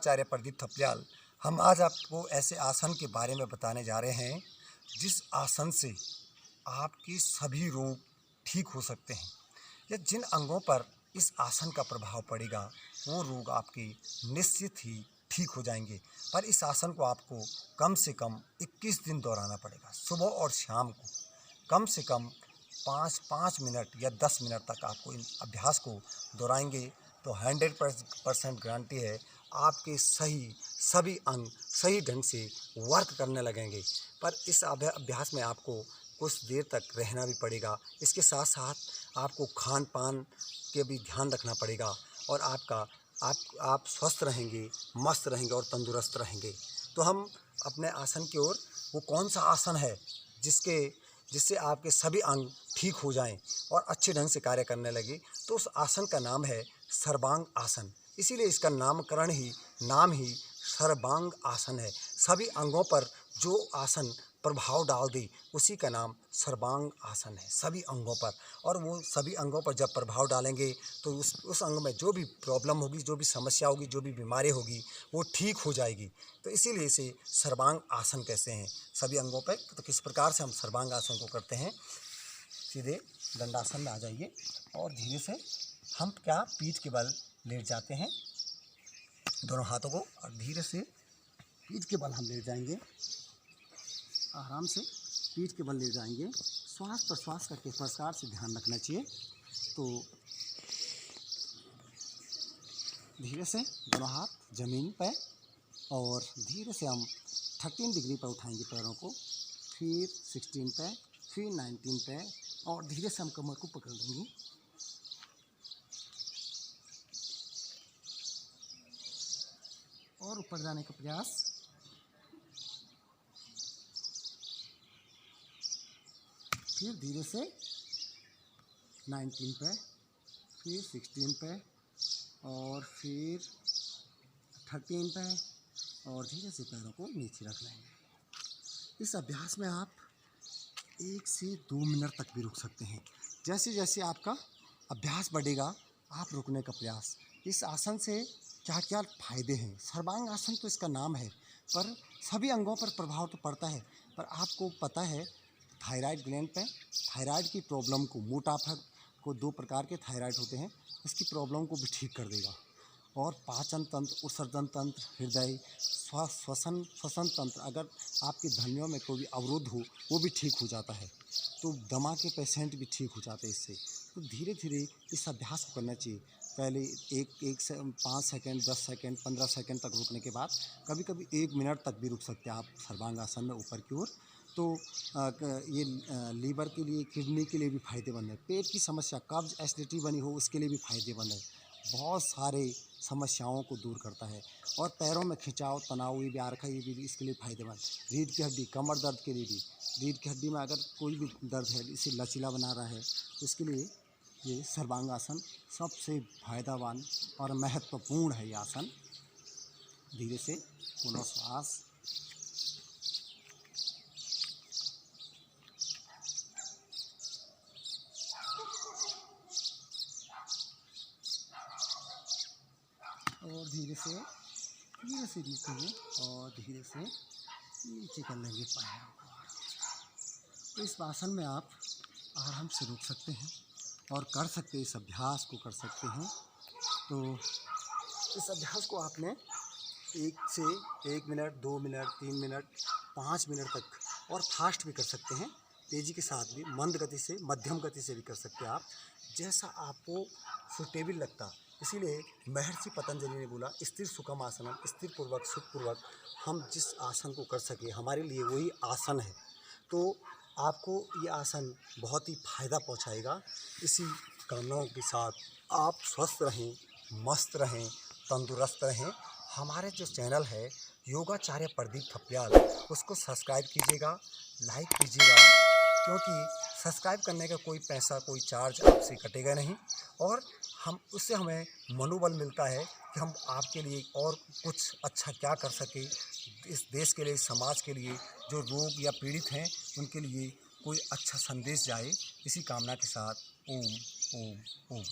योगाचार्य प्रदीप थपलियाल। हम आज आपको ऐसे आसन के बारे में बताने जा रहे हैं जिस आसन से आपके सभी रोग ठीक हो सकते हैं, या जिन अंगों पर इस आसन का प्रभाव पड़ेगा वो रोग आपके निश्चित ही ठीक हो जाएंगे। पर इस आसन को आपको कम से कम 21 दिन दोहराना पड़ेगा। सुबह और शाम को कम से कम 5 मिनट या 10 मिनट तक आपको इन अभ्यास को दोहराएंगे तो 100% गारंटी है आपके सभी अंग सही ढंग से वर्क करने लगेंगे। पर इस अभ्यास में आपको कुछ देर तक रहना भी पड़ेगा। इसके साथ साथ आपको खान पान के भी ध्यान रखना पड़ेगा और आप स्वस्थ रहेंगे, मस्त रहेंगे और तंदुरुस्त रहेंगे। तो हम अपने आसन की ओर, वो कौन सा आसन है जिससे आपके सभी अंग ठीक हो जाएं और अच्छे ढंग से कार्य करने लगे, तो उस आसन का नाम है सर्वांग आसन। इसीलिए इसका नाम ही सर्वांग आसन है। सभी अंगों पर जो आसन प्रभाव डाल दे उसी का नाम सर्वांग आसन है, सभी अंगों पर। और वो सभी अंगों पर जब प्रभाव डालेंगे तो उस अंग में जो भी प्रॉब्लम होगी, जो भी समस्या होगी, जो भी बीमारी होगी वो ठीक हो जाएगी। तो इसीलिए इसे सर्वांग आसन कहते हैं सभी अंगों पर। तो किस प्रकार से हम सर्वांग आसन को करते हैं, सीधे दंडासन में आ जाइए और धीरे से हम पीठ के बल लेट जाते हैं, दोनों हाथों को, और धीरे से पीठ के बल हम लेट जाएंगे। आराम से पीठ के बल ले जाएंगे। श्वास प्रश्वास का किस प्रकार से ध्यान रखना चाहिए। तो धीरे से दोनों हाथ जमीन पर और धीरे से हम 13 डिग्री पर उठाएंगे पैरों को, फिर 16 पे, फिर 19 पे, और धीरे से हम कमर को पकड़ लेंगे। और ऊपर जाने का प्रयास। फिर धीरे से 19 पे, फिर 16 पे, और फिर 13 पे, और धीरे से पैरों को नीचे रख लेंगे। इस अभ्यास में आप 1 से 2 मिनट तक भी रुक सकते हैं। जैसे जैसे आपका अभ्यास बढ़ेगा आप रुकने का प्रयास। इस आसन से क्या क्या फायदे हैं। सर्वांग आसन तो इसका नाम है, पर सभी अंगों पर प्रभाव तो पड़ता है। पर आपको पता है थायराइड ग्लैंड पे थायराइड की प्रॉब्लम को, मोटापा को, 2 प्रकार के थायराइड होते हैं, उसकी प्रॉब्लम को भी ठीक कर देगा। और पाचन तंत्र, उत्सर्जन तंत्र, हृदय, श्वसन तंत्र, अगर आपकी धमनियों में कोई भी अवरोध हो वो भी ठीक हो जाता है। तो दमा के पेशेंट भी ठीक हो जाते हैं इससे। तो धीरे धीरे इस अभ्यास को करना चाहिए। पहले 5 सेकंड, 10 सेकंड, 15 सेकंड तक रुकने के बाद कभी कभी 1 मिनट तक भी रुक सकते हैं आप सर्वांग आसन में ऊपर की ओर। तो ये लीवर के लिए, किडनी के लिए भी फायदेमंद है। पेट की समस्या, कब्ज, एसिडिटी बनी हो उसके लिए भी फायदेमंद है। बहुत सारे समस्याओं को दूर करता है। और पैरों में खिंचाव, तनाव, ये भी आ रखा है, ये भी इसके लिए फायदेमंद। रीढ़ की हड्डी, कमर दर्द के लिए भी, रीढ़ की हड्डी में अगर कोई भी दर्द है, इसे लचीला बना रहा है, तो इसके लिए ये सर्वांग आसन सबसे फायदेमंद और महत्वपूर्ण है। ये आसन धीरे से पुनः श्वास। और धीरे से नीचे, और धीरे से नीचे कर लेंगे पैरों को। तो इस आसन में आप आराम से रुक सकते हैं और कर सकते हैं, इस अभ्यास को कर सकते हैं। तो इस अभ्यास को आपने 1 मिनट, 2 मिनट, 3 मिनट, 5 मिनट तक, और फास्ट भी कर सकते हैं, तेज़ी के साथ भी, मंद गति से, मध्यम गति से भी कर सकते हैं आप, जैसा आपको सुटेबल लगता। इसीलिए महर्षि पतंजलि ने बोला, स्थिर सुखम आसनम, स्थिर पूर्वक, सुखपूर्वक हम जिस आसन को कर सके हमारे लिए वही आसन है। तो आपको ये आसन बहुत ही फायदा पहुंचाएगा। इसी कामनाओं के साथ आप स्वस्थ रहें, मस्त रहें, तंदुरुस्त रहें। हमारे जो चैनल है योगाचार्य प्रदीप थपलियाल, उसको सब्सक्राइब कीजिएगा, लाइक कीजिएगा, क्योंकि सब्सक्राइब करने का कोई पैसा, कोई चार्ज आपसे कटेगा नहीं। और उससे हमें मनोबल मिलता है कि हम आपके लिए और कुछ अच्छा क्या कर सके, इस देश के लिए, समाज के लिए, जो रोग या पीड़ित हैं उनके लिए कोई अच्छा संदेश जाए। इसी कामना के साथ ओम ओम ओम।